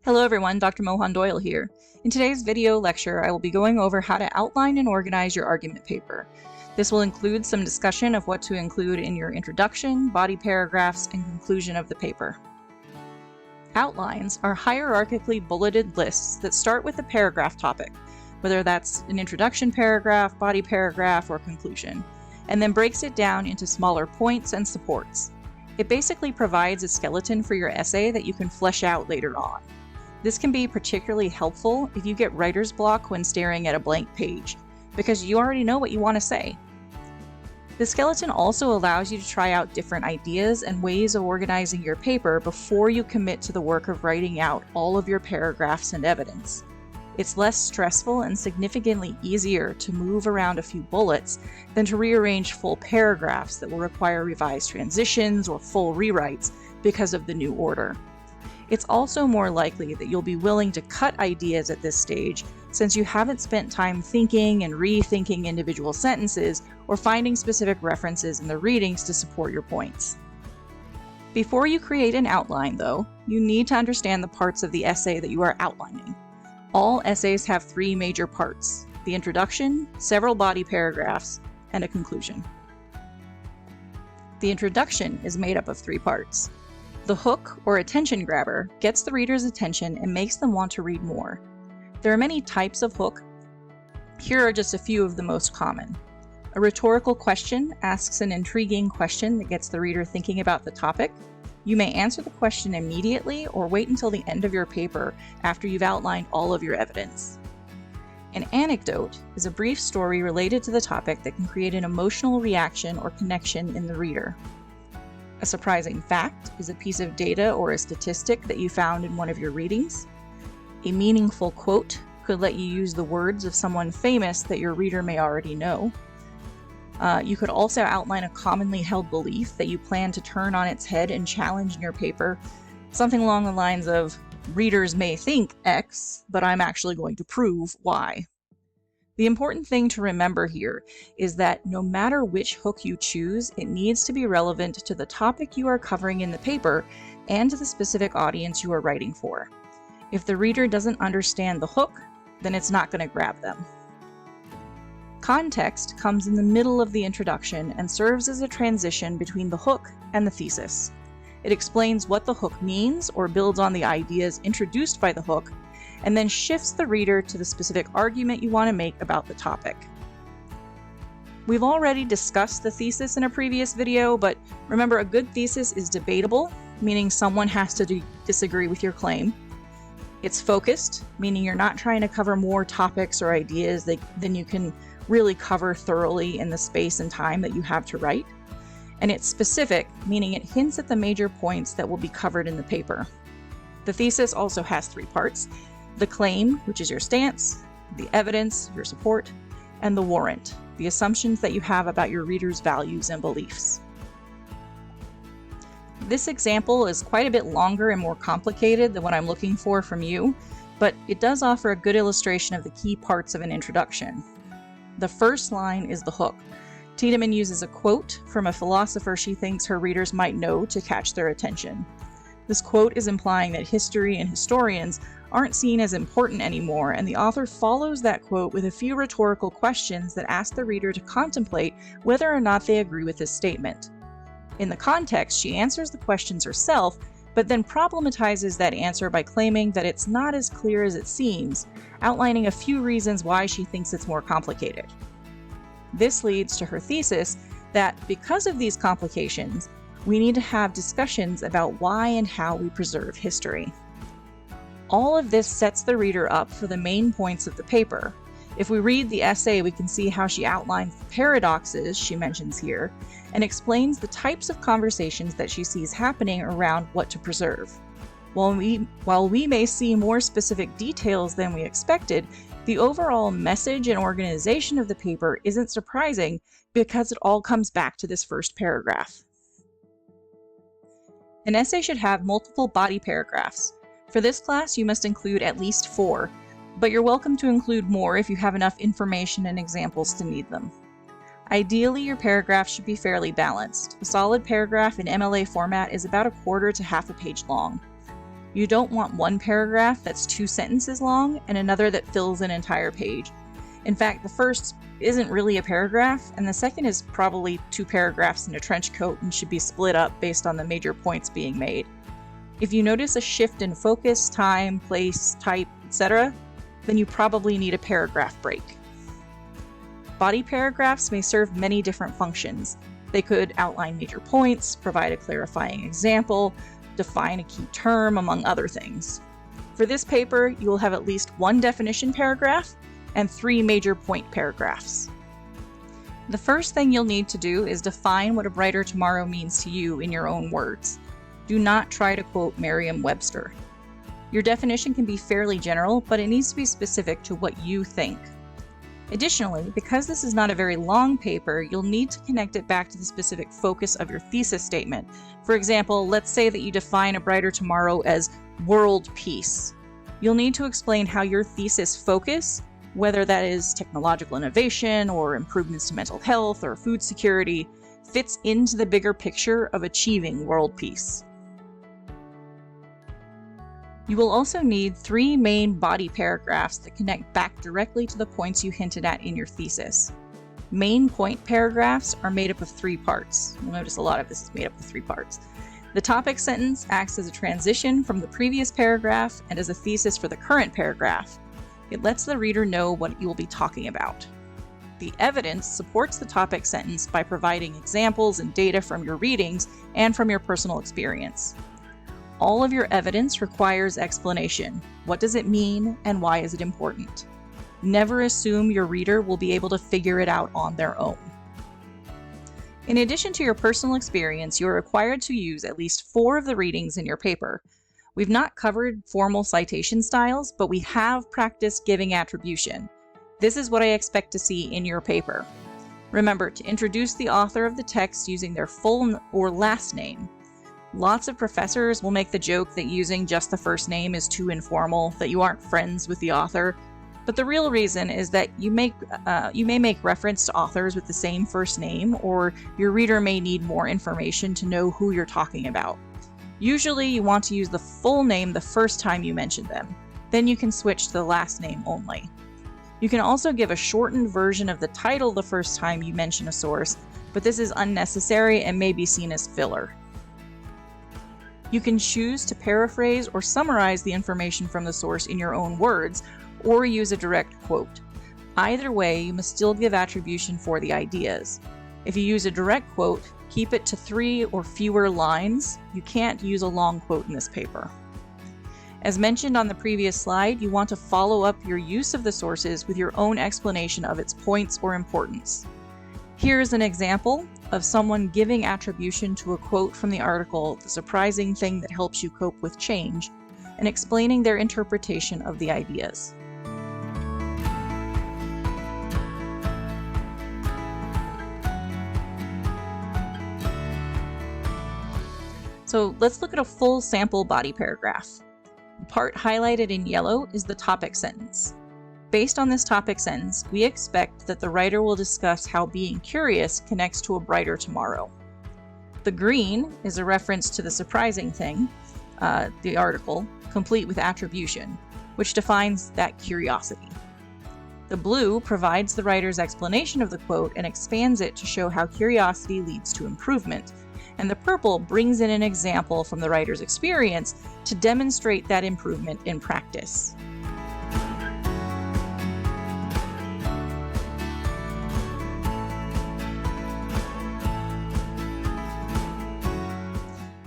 Hello everyone, Dr. Mohon-Doyle here. In today's video lecture, I will be going over how to outline and organize your argument paper. This will include some discussion of what to include in your introduction, body paragraphs, and conclusion of the paper. Outlines are hierarchically bulleted lists that start with the paragraph topic, whether that's an introduction paragraph, body paragraph, or conclusion, and then breaks it down into smaller points and supports. It basically provides a skeleton for your essay that you can flesh out later on. This can be particularly helpful if you get writer's block when staring at a blank page, because you already know what you want to say. The skeleton also allows you to try out different ideas and ways of organizing your paper before you commit to the work of writing out all of your paragraphs and evidence. It's less stressful and significantly easier to move around a few bullets than to rearrange full paragraphs that will require revised transitions or full rewrites because of the new order. It's also more likely that you'll be willing to cut ideas at this stage, since you haven't spent time thinking and rethinking individual sentences or finding specific references in the readings to support your points. Before you create an outline, though, you need to understand the parts of the essay that you are outlining. All essays have three major parts: the introduction, several body paragraphs, and a conclusion. The introduction is made up of three parts. The hook, or attention grabber, gets the reader's attention and makes them want to read more. There are many types of hook. Here are just a few of the most common. A rhetorical question asks an intriguing question that gets the reader thinking about the topic. You may answer the question immediately or wait until the end of your paper after you've outlined all of your evidence. An anecdote is a brief story related to the topic that can create an emotional reaction or connection in the reader. A surprising fact is a piece of data or a statistic that you found in one of your readings. A meaningful quote could let you use the words of someone famous that your reader may already know. You could also outline a commonly held belief that you plan to turn on its head and challenge in your paper, something along the lines of, "Readers may think X, but I'm actually going to prove Y." The important thing to remember here is that no matter which hook you choose, it needs to be relevant to the topic you are covering in the paper and to the specific audience you are writing for. If the reader doesn't understand the hook, then it's not going to grab them. Context comes in the middle of the introduction and serves as a transition between the hook and the thesis. It explains what the hook means or builds on the ideas introduced by the hook, and then shifts the reader to the specific argument you want to make about the topic. We've already discussed the thesis in a previous video, but remember, a good thesis is debatable, meaning someone has to disagree with your claim. It's focused, meaning you're not trying to cover more topics or ideas than you can really cover thoroughly in the space and time that you have to write. And it's specific, meaning it hints at the major points that will be covered in the paper. The thesis also has three parts: the claim, which is your stance, the evidence, your support, and the warrant, the assumptions that you have about your reader's values and beliefs. This example is quite a bit longer and more complicated than what I'm looking for from you, but it does offer a good illustration of the key parts of an introduction. The first line is the hook. Tiedemann uses a quote from a philosopher she thinks her readers might know to catch their attention. This quote is implying that history and historians aren't seen as important anymore, and the author follows that quote with a few rhetorical questions that ask the reader to contemplate whether or not they agree with this statement. In the context, she answers the questions herself, but then problematizes that answer by claiming that it's not as clear as it seems, outlining a few reasons why she thinks it's more complicated. This leads to her thesis that because of these complications, we need to have discussions about why and how we preserve history. All of this sets the reader up for the main points of the paper. If we read the essay, we can see how she outlines the paradoxes she mentions here and explains the types of conversations that she sees happening around what to preserve. While we may see more specific details than we expected, the overall message and organization of the paper isn't surprising because it all comes back to this first paragraph. An essay should have multiple body paragraphs. For this class, you must include at least 4, but you're welcome to include more if you have enough information and examples to need them. Ideally, your paragraph should be fairly balanced. A solid paragraph in MLA format is about 1/4 to half a page long. You don't want one paragraph that's 2 sentences long and another that fills an entire page. In fact, the first isn't really a paragraph, and the second is probably 2 paragraphs in a trench coat and should be split up based on the major points being made. If you notice a shift in focus, time, place, type, etc., then you probably need a paragraph break. Body paragraphs may serve many different functions. They could outline major points, provide a clarifying example, define a key term, among other things. For this paper, you will have at least 1 definition paragraph and 3 major point paragraphs. The first thing you'll need to do is define what a brighter tomorrow means to you in your own words. Do not try to quote Merriam-Webster. Your definition can be fairly general, but it needs to be specific to what you think. Additionally, because this is not a very long paper, you'll need to connect it back to the specific focus of your thesis statement. For example, let's say that you define a brighter tomorrow as world peace. You'll need to explain how your thesis focus, whether that is technological innovation or improvements to mental health or food security, fits into the bigger picture of achieving world peace. You will also need 3 main body paragraphs that connect back directly to the points you hinted at in your thesis. Main point paragraphs are made up of 3 parts. You'll notice a lot of this is made up of 3 parts. The topic sentence acts as a transition from the previous paragraph and as a thesis for the current paragraph. It lets the reader know what you will be talking about. The evidence supports the topic sentence by providing examples and data from your readings and from your personal experience. All of your evidence requires explanation. What does it mean and why is it important? Never assume your reader will be able to figure it out on their own. In addition to your personal experience, you are required to use at least 4 of the readings in your paper. We've not covered formal citation styles, but we have practiced giving attribution. This is what I expect to see in your paper. Remember to introduce the author of the text using their full or last name. Lots of professors will make the joke that using just the first name is too informal, that you aren't friends with the author. But the real reason is that you may make reference to authors with the same first name, or your reader may need more information to know who you're talking about. Usually you want to use the full name the first time you mention them. Then you can switch to the last name only. You can also give a shortened version of the title the first time you mention a source, but this is unnecessary and may be seen as filler. You can choose to paraphrase or summarize the information from the source in your own words, or use a direct quote. Either way, you must still give attribution for the ideas. If you use a direct quote, keep it to 3 or fewer lines. You can't use a long quote in this paper. As mentioned on the previous slide, you want to follow up your use of the sources with your own explanation of its points or importance. Here's an example of someone giving attribution to a quote from the article, "The Surprising Thing That Helps You Cope with Change," and explaining their interpretation of the ideas. So let's look at a full sample body paragraph. The part highlighted in yellow is the topic sentence. Based on this topic sentence, we expect that the writer will discuss how being curious connects to a brighter tomorrow. The green is a reference to the surprising thing, the article, complete with attribution, which defines that curiosity. The blue provides the writer's explanation of the quote and expands it to show how curiosity leads to improvement. And the purple brings in an example from the writer's experience to demonstrate that improvement in practice.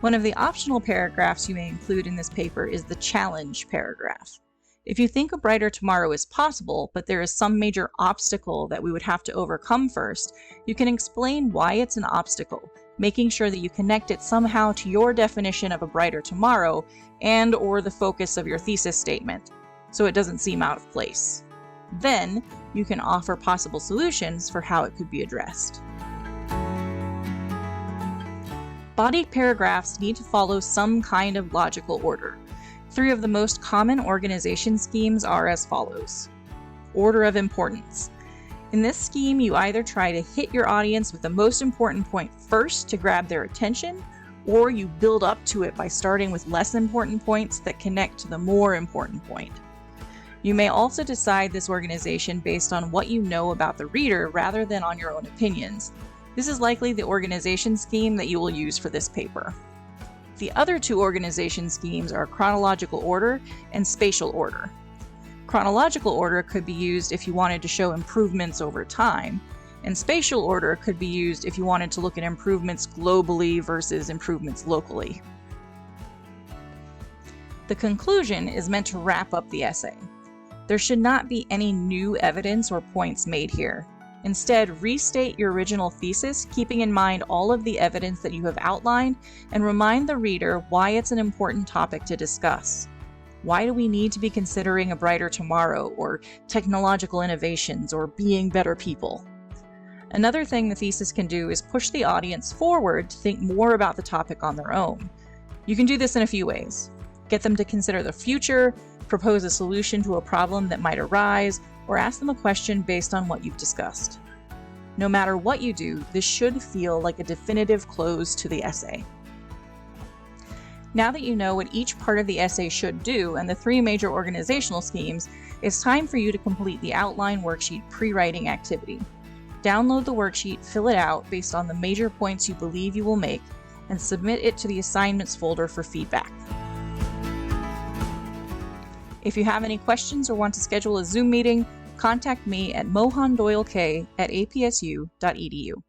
One of the optional paragraphs you may include in this paper is the challenge paragraph. If you think a brighter tomorrow is possible, but there is some major obstacle that we would have to overcome first, you can explain why it's an obstacle, making sure that you connect it somehow to your definition of a brighter tomorrow and/or the focus of your thesis statement, so it doesn't seem out of place. Then, you can offer possible solutions for how it could be addressed. Body paragraphs need to follow some kind of logical order. 3 of the most common organization schemes are as follows. Order of importance. In this scheme, you either try to hit your audience with the most important point first to grab their attention, or you build up to it by starting with less important points that connect to the more important point. You may also decide this organization based on what you know about the reader rather than on your own opinions. This is likely the organization scheme that you will use for this paper. The other two organization schemes are chronological order and spatial order. Chronological order could be used if you wanted to show improvements over time, and spatial order could be used if you wanted to look at improvements globally versus improvements locally. The conclusion is meant to wrap up the essay. There should not be any new evidence or points made here. Instead, restate your original thesis, keeping in mind all of the evidence that you have outlined, and remind the reader why it's an important topic to discuss. Why do we need to be considering a brighter tomorrow, or technological innovations, or being better people? Another thing the thesis can do is push the audience forward to think more about the topic on their own. You can do this in a few ways. Get them to consider the future, propose a solution to a problem that might arise, or ask them a question based on what you've discussed. No matter what you do, this should feel like a definitive close to the essay. Now that you know what each part of the essay should do and the three major organizational schemes, it's time for you to complete the outline worksheet pre-writing activity. Download the worksheet, fill it out based on the major points you believe you will make, and submit it to the assignments folder for feedback. If you have any questions or want to schedule a Zoom meeting, contact me at mohondoylek@apsu.edu.